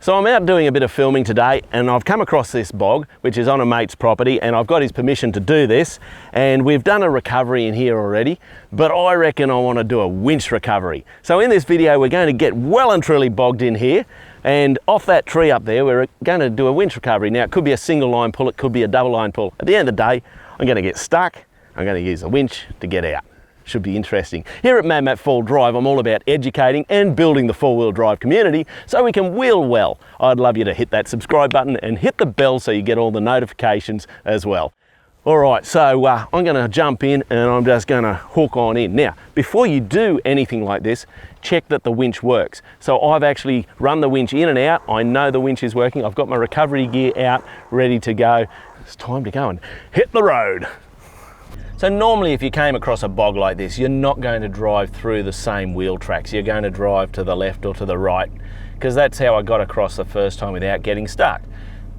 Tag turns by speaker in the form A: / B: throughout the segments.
A: So I'm out doing a bit of filming today and I've come across this bog, which is on a mate's property, and I've got his permission to do this, and we've done a recovery in here already, but I reckon I want to do a winch recovery. So in this video we're going to get well and truly bogged in here, and off that tree up there we're going to do a winch recovery. Now it could be a single line pull, it could be a double line pull. At the end of the day I'm going to get stuck, I'm going to use a winch to get out. Should be interesting. Here at Mad Matt Fall Drive, I'm all about educating and building the four-wheel drive community so we can wheel well. I'd love you to hit that subscribe button and hit the bell so you get all the notifications as well. All right, so I'm going to jump in and I'm just going to hook on in. Now, before you do anything like this, check that the winch works. So I've actually run the winch in and out. I know the winch is working. I've got my recovery gear out, ready to go. It's time to go and hit the road. So normally if you came across a bog like this, you're not going to drive through the same wheel tracks. You're going to drive to the left or to the right, because that's how I got across the first time without getting stuck.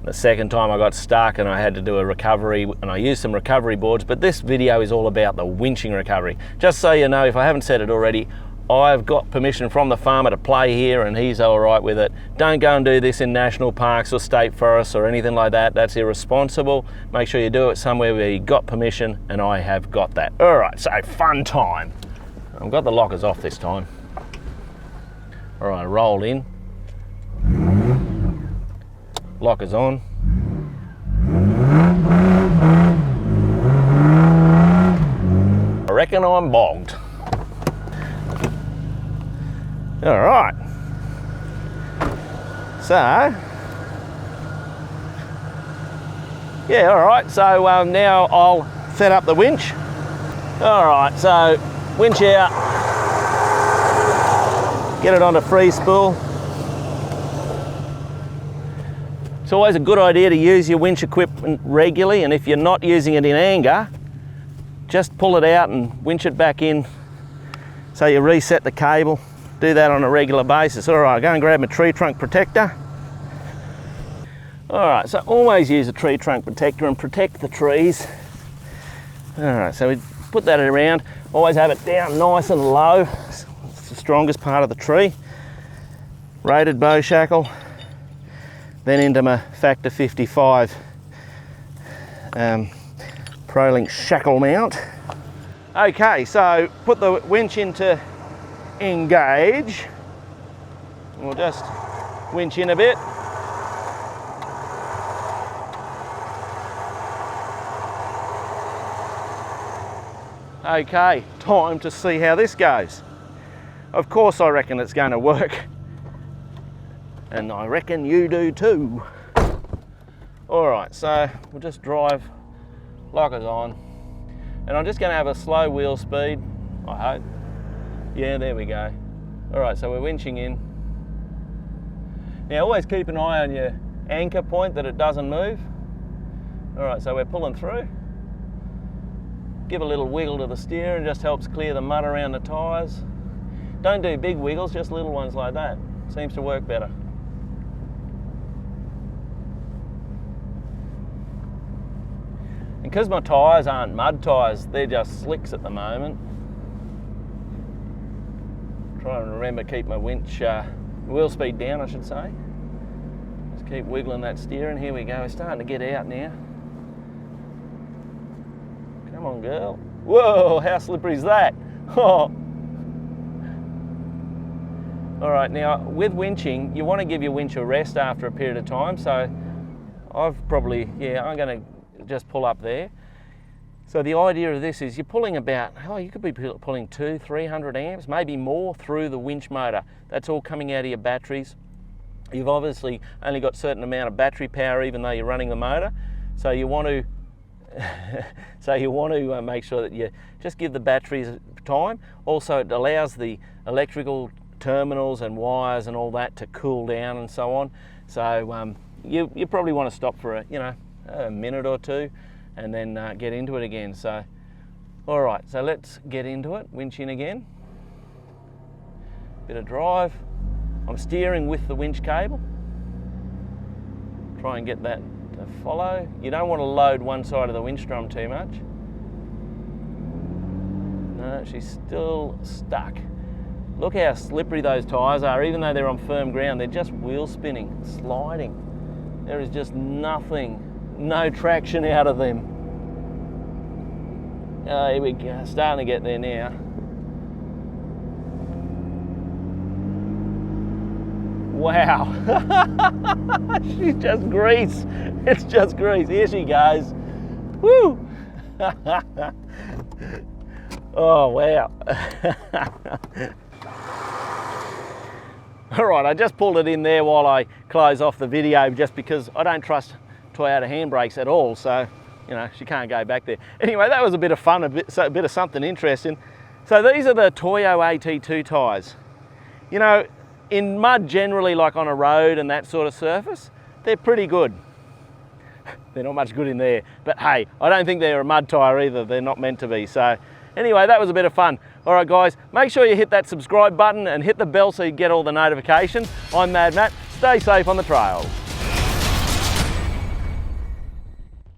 A: The second time I got stuck and I had to do a recovery, and I used some recovery boards, but this video is all about the winching recovery. Just so you know, if I haven't said it already, I've got permission from the farmer to play here and he's all right with it. Don't go and do this in national parks or state forests or anything like that. That's irresponsible. Make sure you do it somewhere where you got permission, and I have got that. All right, so fun time. I've got the lockers off this time. All right, roll in. Lockers on. I reckon I'm bogged. All right, so, yeah, all right, so now I'll set up the winch. All right, so winch out, get it onto free spool. It's always a good idea to use your winch equipment regularly, and if you're not using it in anger, just pull it out and winch it back in so you reset the cable. Do that on a regular basis. All right, go and grab my tree trunk protector. All right, so always use a tree trunk protector and protect the trees. All right, so we put that around. Always have it down nice and low. It's the strongest part of the tree. Rated bow shackle. Then into my Factor 55 ProLink shackle mount. Okay, so put the winch into engage. We'll just winch in a bit. Okay, time to see how this goes. Of course I reckon it's going to work, and I reckon you do too. All right, so we'll just drive lockers on, and I'm just going to have a slow wheel speed, I hope. Yeah, there we go. All right, so we're winching in. Now always keep an eye on your anchor point, that it doesn't move. All right, so we're pulling through. Give a little wiggle to the steer and just helps clear the mud around the tyres. Don't do big wiggles, just little ones like that. Seems to work better. And because my tyres aren't mud tyres, they're just slicks at the moment. Try and remember to keep my winch wheel speed down, I should say. Just keep wiggling that steering. Here we go, we're starting to get out now. Come on, girl. Whoa, how slippery is that? Oh. All right, now with winching, you want to give your winch a rest after a period of time. So I've probably, I'm going to just pull up there. So the idea of this is you're pulling about, you could be pulling 200-300 amps, maybe more through the winch motor. That's all coming out of your batteries. You've obviously only got a certain amount of battery power even though you're running the motor. So you want to make sure that you just give the batteries time. Also it allows the electrical terminals and wires and all that to cool down and so on. So you probably want to stop for a minute or two and then get into it again. So, all right, so let's get into it. Winch in again. Bit of drive. I'm steering with the winch cable. Try and get that to follow. You don't want to load one side of the winch drum too much. No, she's still stuck. Look how slippery those tyres are. Even though they're on firm ground, they're just wheel spinning, sliding. There is just nothing, no traction out of them. Oh, here we go, starting to get there now. Wow, she's just grease. It's just grease. Here she goes. Woo! Oh, wow. All right, I just pulled it in there while I close off the video just because I don't trust Toyota handbrakes at all, so, you know, she can't go back there. Anyway, that was a bit of fun, a bit of something interesting. So these are the Toyo AT2 tyres. You know, in mud generally, like on a road and that sort of surface, they're pretty good. They're not much good in there, but hey, I don't think they're a mud tyre either. They're not meant to be. So anyway, that was a bit of fun. All right, guys, make sure you hit that subscribe button and hit the bell so you get all the notifications. I'm Mad Matt. Stay safe on the trails.